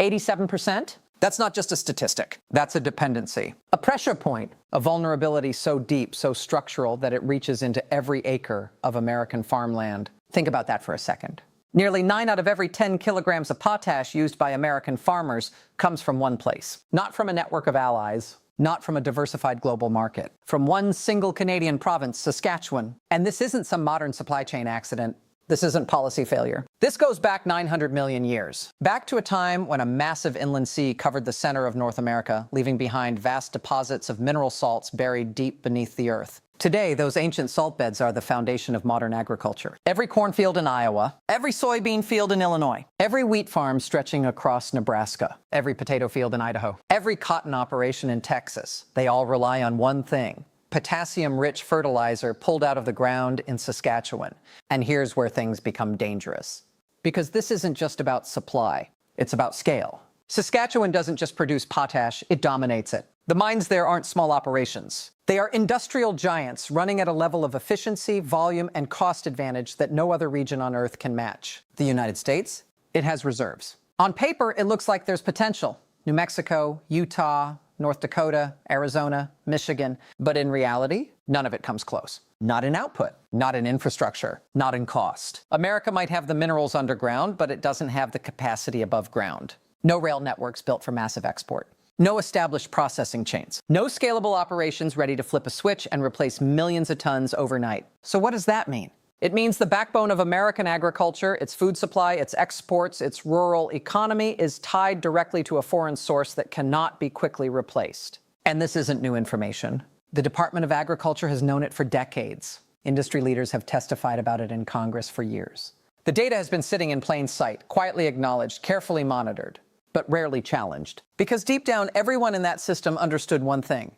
87%? That's not just a statistic. That's a dependency. A pressure point, a vulnerability so deep, so structural that it reaches into every acre of American farmland. Think about that for a second. Nearly 9 out of every 10 kilograms of potash used by American farmers comes from one place. Not from a network of allies, not from a diversified global market. From one single Canadian province, Saskatchewan. And this isn't some modern supply chain accident. This isn't policy failure. This goes back 900 million years. Back to a time when a massive inland sea covered the center of North America, leaving behind vast deposits of mineral salts buried deep beneath the earth. Today, those ancient salt beds are the foundation of modern agriculture. Every cornfield in Iowa, every soybean field in Illinois, every wheat farm stretching across Nebraska, every potato field in Idaho, every cotton operation in Texas, they all rely on one thing: potassium-rich fertilizer pulled out of the ground in Saskatchewan. And here's where things become dangerous. Because this isn't just about supply, it's about scale. Saskatchewan doesn't just produce potash, it dominates it. The mines there aren't small operations. They are industrial giants running at a level of efficiency, volume, and cost advantage that no other region on Earth can match. The United States, it has reserves. On paper, it looks like there's potential. New Mexico, Utah, North Dakota, Arizona, Michigan. But in reality, none of it comes close. Not in output, not in infrastructure, not in cost. America might have the minerals underground, but it doesn't have the capacity above ground. No rail networks built for massive export. No established processing chains. No scalable operations ready to flip a switch and replace millions of tons overnight. So what does that mean? It means the backbone of American agriculture, its food supply, its exports, its rural economy is tied directly to a foreign source that cannot be quickly replaced. And this isn't new information. The Department of Agriculture has known it for decades. Industry leaders have testified about it in Congress for years. The data has been sitting in plain sight, quietly acknowledged, carefully monitored, but rarely challenged. Because deep down, everyone in that system understood one thing: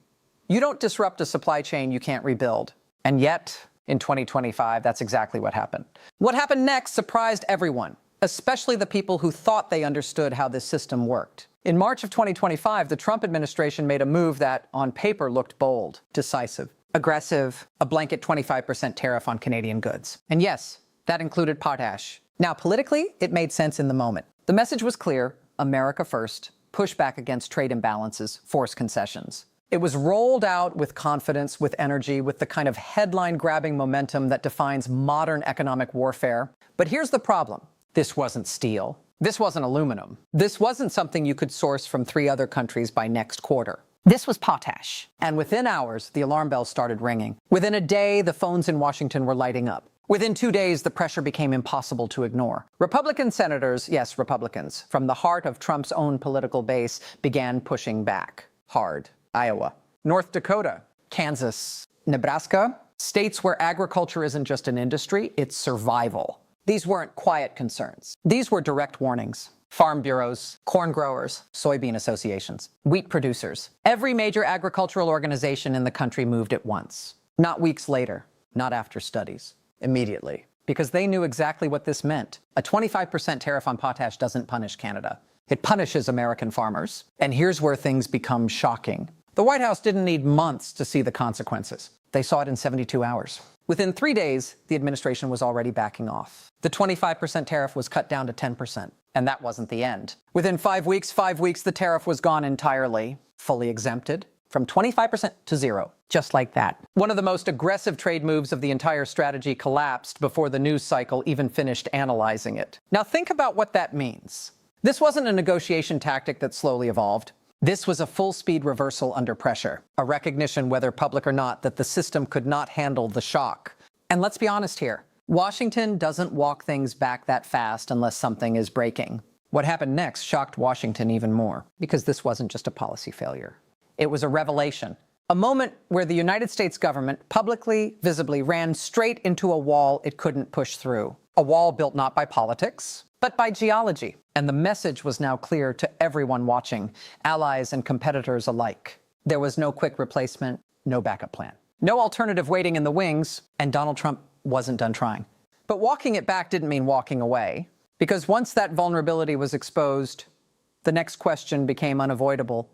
you don't disrupt a supply chain you can't rebuild. And yet, in 2025, that's exactly what happened. What happened next surprised everyone, especially the people who thought they understood how this system worked. In March of 2025, the Trump administration made a move that, on paper, looked bold, decisive, aggressive, a blanket 25% tariff on Canadian goods. And yes, that included potash. Now, politically, it made sense in the moment. The message was clear: America first, push back against trade imbalances, force concessions. It was rolled out with confidence, with energy, with the kind of headline-grabbing momentum that defines modern economic warfare. But here's the problem. This wasn't steel. This wasn't aluminum. This wasn't something you could source from 3 other countries by next quarter. This was potash. And within hours, the alarm bells started ringing. Within a day, the phones in Washington were lighting up. Within 2 days, the pressure became impossible to ignore. Republican senators, yes, Republicans, from the heart of Trump's own political base, began pushing back. Hard. Iowa, North Dakota, Kansas, Nebraska, states where agriculture isn't just an industry, it's survival. These weren't quiet concerns. These were direct warnings. Farm bureaus, corn growers, soybean associations, wheat producers. Every major agricultural organization in the country moved at once. Not weeks later, not after studies, immediately. Because they knew exactly what this meant. A 25% tariff on potash doesn't punish Canada. It punishes American farmers. And here's where things become shocking. The White House didn't need months to see the consequences. They saw it in 72 hours. Within 3 days, the administration was already backing off. The 25% tariff was cut down to 10%, and that wasn't the end. Within 5 weeks, the tariff was gone entirely, fully exempted, from 25% to zero, just like that. One of the most aggressive trade moves of the entire strategy collapsed before the news cycle even finished analyzing it. Now think about what that means. This wasn't a negotiation tactic that slowly evolved. This was a full-speed reversal under pressure, a recognition, whether public or not, that the system could not handle the shock. And let's be honest here, Washington doesn't walk things back that fast unless something is breaking. What happened next shocked Washington even more, because this wasn't just a policy failure. It was a revelation, a moment where the United States government publicly, visibly ran straight into a wall it couldn't push through. A wall built not by politics, but by geology. And the message was now clear to everyone watching, allies and competitors alike. There was no quick replacement, no backup plan. No alternative waiting in the wings, and Donald Trump wasn't done trying. But walking it back didn't mean walking away, because once that vulnerability was exposed, the next question became unavoidable.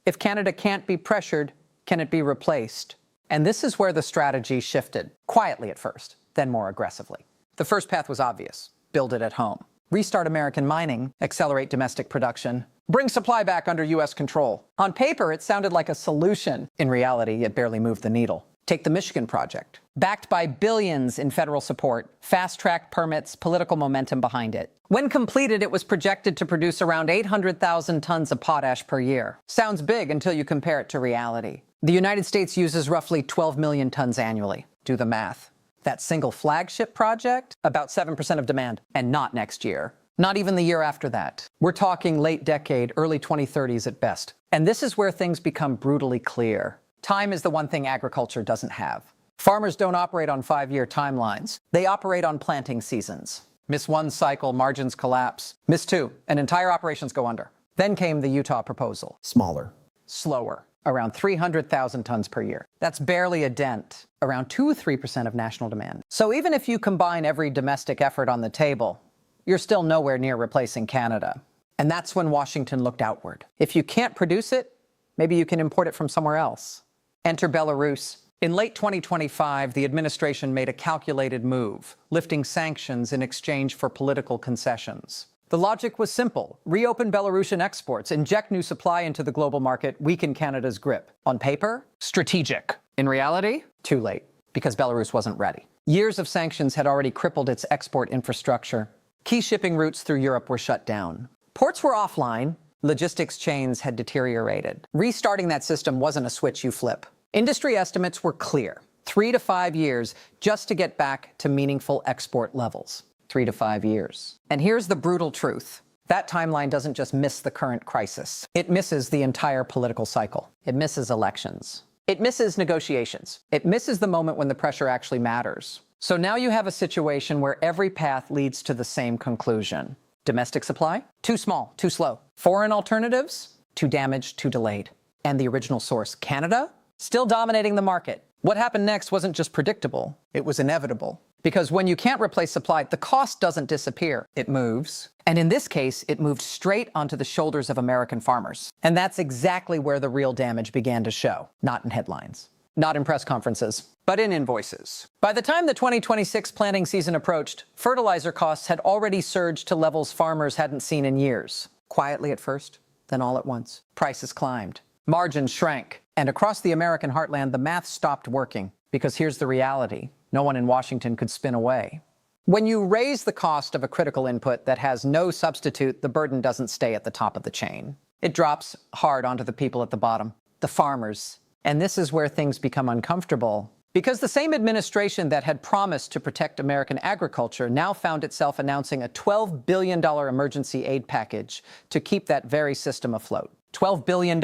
If Canada can't be pressured, can it be replaced? And this is where the strategy shifted, quietly at first, then more aggressively. The first path was obvious: build it at home. restart American mining, accelerate domestic production, bring supply back under U.S. control. On paper, it sounded like a solution. In reality, it barely moved the needle. Take the Michigan project. Backed by billions in federal support, fast-track permits, political momentum behind it. When completed, it was projected to produce around 800,000 tons of potash per year. Sounds big until you compare it to reality. The United States uses roughly 12 million tons annually. Do the math. That single flagship project, about 7% of demand, and not next year. Not even the year after that. We're talking late decade, early 2030s at best. And this is where things become brutally clear. Time is the one thing agriculture doesn't have. Farmers don't operate on 5-year timelines. They operate on planting seasons. Miss one cycle, margins collapse. Miss two, and entire operations go under. Then came the Utah proposal. Smaller. Slower. Around 300,000 tons per year. That's barely a dent. Around 2-3% of national demand. So even if you combine every domestic effort on the table, you're still nowhere near replacing Canada. And that's when Washington looked outward. If you can't produce it, maybe you can import it from somewhere else. Enter Belarus. In late 2025, the administration made a calculated move, lifting sanctions in exchange for political concessions. The logic was simple. Reopen Belarusian exports, inject new supply into the global market, weaken Canada's grip. On paper, strategic. In reality, too late, because Belarus wasn't ready. Years of sanctions had already crippled its export infrastructure. Key shipping routes through Europe were shut down. Ports were offline. Logistics chains had deteriorated. Restarting that system wasn't a switch you flip. Industry estimates were clear. 3 to 5 years just to get back to meaningful export levels. 3 to 5 years. And here's the brutal truth. That timeline doesn't just miss the current crisis. It misses the entire political cycle. It misses elections. It misses negotiations. It misses the moment when the pressure actually matters. So now you have a situation where every path leads to the same conclusion. Domestic supply? Too small, too slow. Foreign alternatives? Too damaged, too delayed. And the original source, Canada? Still dominating the market. What happened next wasn't just predictable, it was inevitable. Because when you can't replace supply, the cost doesn't disappear, it moves. And in this case, it moved straight onto the shoulders of American farmers. And that's exactly where the real damage began to show. Not in headlines, not in press conferences, but in invoices. By the time the 2026 planting season approached, fertilizer costs had already surged to levels farmers hadn't seen in years. Quietly at first, then all at once. Prices climbed. Margins shrank. And across the American heartland, the math stopped working. Because here's the reality. No one in Washington could spin away. When you raise the cost of a critical input that has no substitute, the burden doesn't stay at the top of the chain. It drops hard onto the people at the bottom, the farmers. And this is where things become uncomfortable. Because the same administration that had promised to protect American agriculture now found itself announcing a $12 billion emergency aid package to keep that very system afloat. $12 billion?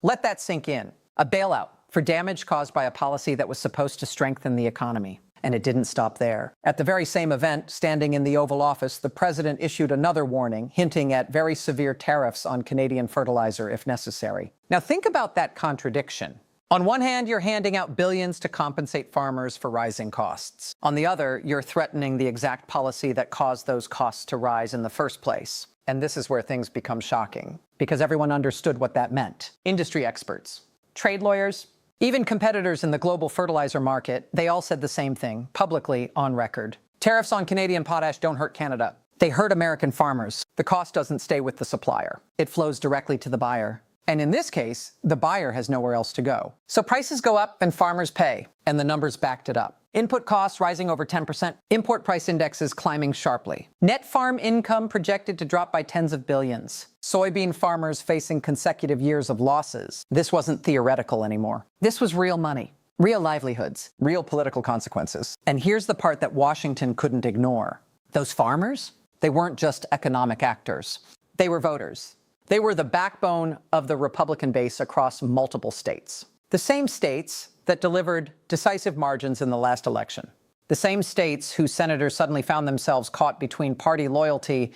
Let that sink in. A bailout for damage caused by a policy that was supposed to strengthen the economy. And it didn't stop there. At the very same event, standing in the Oval Office, the president issued another warning, hinting at very severe tariffs on Canadian fertilizer if necessary. Now think about that contradiction. On one hand, you're handing out billions to compensate farmers for rising costs. On the other, you're threatening the exact policy that caused those costs to rise in the first place. And this is where things become shocking, because everyone understood what that meant. Industry experts, trade lawyers, even competitors in the global fertilizer market, they all said the same thing, publicly on record. Tariffs on Canadian potash don't hurt Canada. They hurt American farmers. The cost doesn't stay with the supplier. It flows directly to the buyer. And in this case, the buyer has nowhere else to go. So prices go up and farmers pay, and the numbers backed it up. Input costs rising over 10%, import price indexes climbing sharply. Net farm income projected to drop by tens of billions. Soybean farmers facing consecutive years of losses. This wasn't theoretical anymore. This was real money, real livelihoods, real political consequences. And here's the part that Washington couldn't ignore. Those farmers, they weren't just economic actors. They were voters. They were the backbone of the Republican base across multiple states. The same states that delivered decisive margins in the last election. The same states whose senators suddenly found themselves caught between party loyalty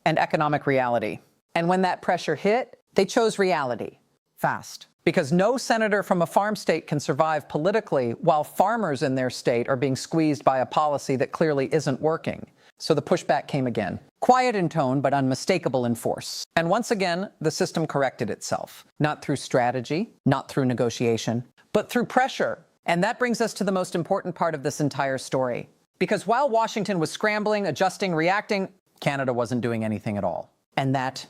and economic reality. And when that pressure hit, they chose reality, fast. Because no senator from a farm state can survive politically while farmers in their state are being squeezed by a policy that clearly isn't working. So the pushback came again. Quiet in tone, but unmistakable in force. And once again, the system corrected itself. Not through strategy, not through negotiation, but through pressure. And that brings us to the most important part of this entire story. Because while Washington was scrambling, adjusting, reacting, Canada wasn't doing anything at all. And that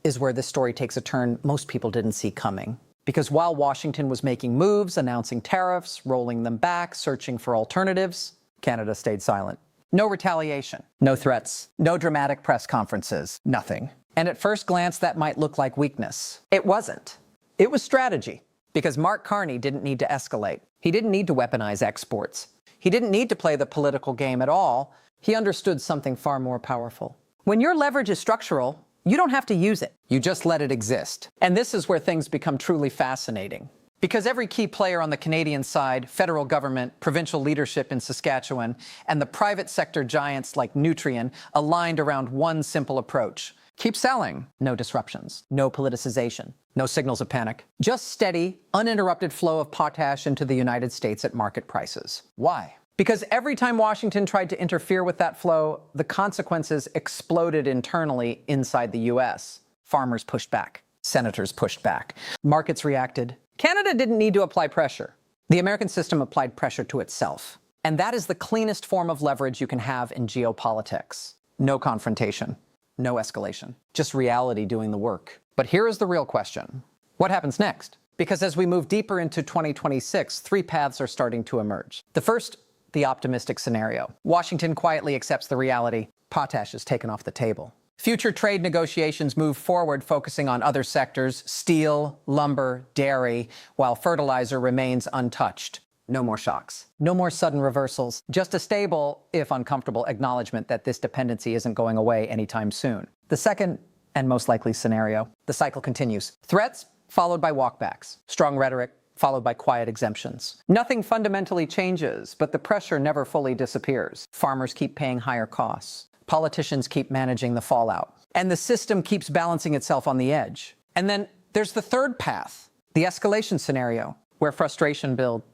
is where this story takes a turn most people didn't see coming. Because while Washington was making moves, announcing tariffs, rolling them back, searching for alternatives, Canada stayed silent. No retaliation, no threats, no dramatic press conferences, nothing. And at first glance, that might look like weakness. It wasn't. It was strategy. Because Mark Carney didn't need to escalate. He didn't need to weaponize exports. He didn't need to play the political game at all. He understood something far more powerful. When your leverage is structural, you don't have to use it. You just let it exist. And this is where things become truly fascinating. Because every key player on the Canadian side, federal government, provincial leadership in Saskatchewan, and the private sector giants like Nutrien aligned around one simple approach. Keep selling. No disruptions. No politicization. No signals of panic. Just steady, uninterrupted flow of potash into the United States at market prices. Why? Because every time Washington tried to interfere with that flow, the consequences exploded internally inside the U.S. Farmers pushed back. Senators pushed back. Markets reacted. Canada didn't need to apply pressure. The American system applied pressure to itself. And that is the cleanest form of leverage you can have in geopolitics. No confrontation. No escalation. Just reality doing the work. But here is the real question. What happens next? Because as we move deeper into 2026, three paths are starting to emerge. The first, the optimistic scenario. Washington quietly accepts the reality. Potash is taken off the table. Future trade negotiations move forward, focusing on other sectors, steel, lumber, dairy, while fertilizer remains untouched. No more shocks. No more sudden reversals. Just a stable, if uncomfortable, acknowledgement that this dependency isn't going away anytime soon. The second, and most likely scenario, the cycle continues. Threats, followed by walkbacks. Strong rhetoric, followed by quiet exemptions. Nothing fundamentally changes, but the pressure never fully disappears. Farmers keep paying higher costs. Politicians keep managing the fallout. And the system keeps balancing itself on the edge. And then there's the third path, the escalation scenario, where frustration builds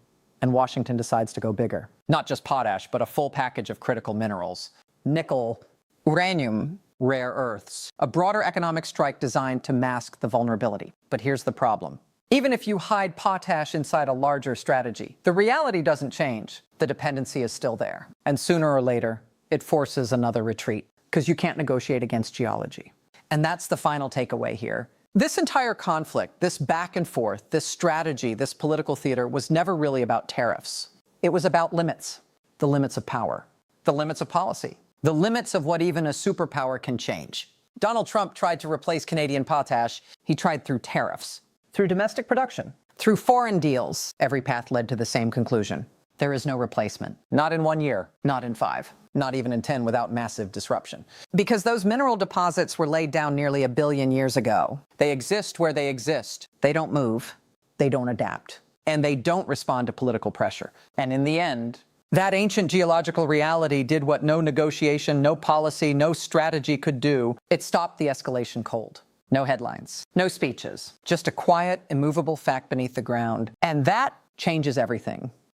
and Washington decides to go bigger. Not just potash, but a full package of critical minerals. Nickel, uranium, rare earths. A broader economic strike designed to mask the vulnerability. But here's the problem. Even if you hide potash inside a larger strategy, the reality doesn't change. The dependency is still there. And sooner or later, it forces another retreat, because you can't negotiate against geology. And that's the final takeaway here. This entire conflict, this back and forth, this strategy, this political theater was never really about tariffs. It was about limits. The limits of power. The limits of policy. The limits of what even a superpower can change. Donald Trump tried to replace Canadian potash. He tried through tariffs. Through domestic production. Through foreign deals. Every path led to the same conclusion. There is no replacement. Not in 1 year. Not in 5. Not even in 10 without massive disruption. Because those mineral deposits were laid down nearly 1 billion years ago. They exist where they exist. They don't move. They don't adapt. And they don't respond to political pressure. And in the end, that ancient geological reality did what no negotiation, no policy, no strategy could do. It stopped the escalation cold. No headlines. No speeches. Just a quiet, immovable fact beneath the ground. And that changes everything.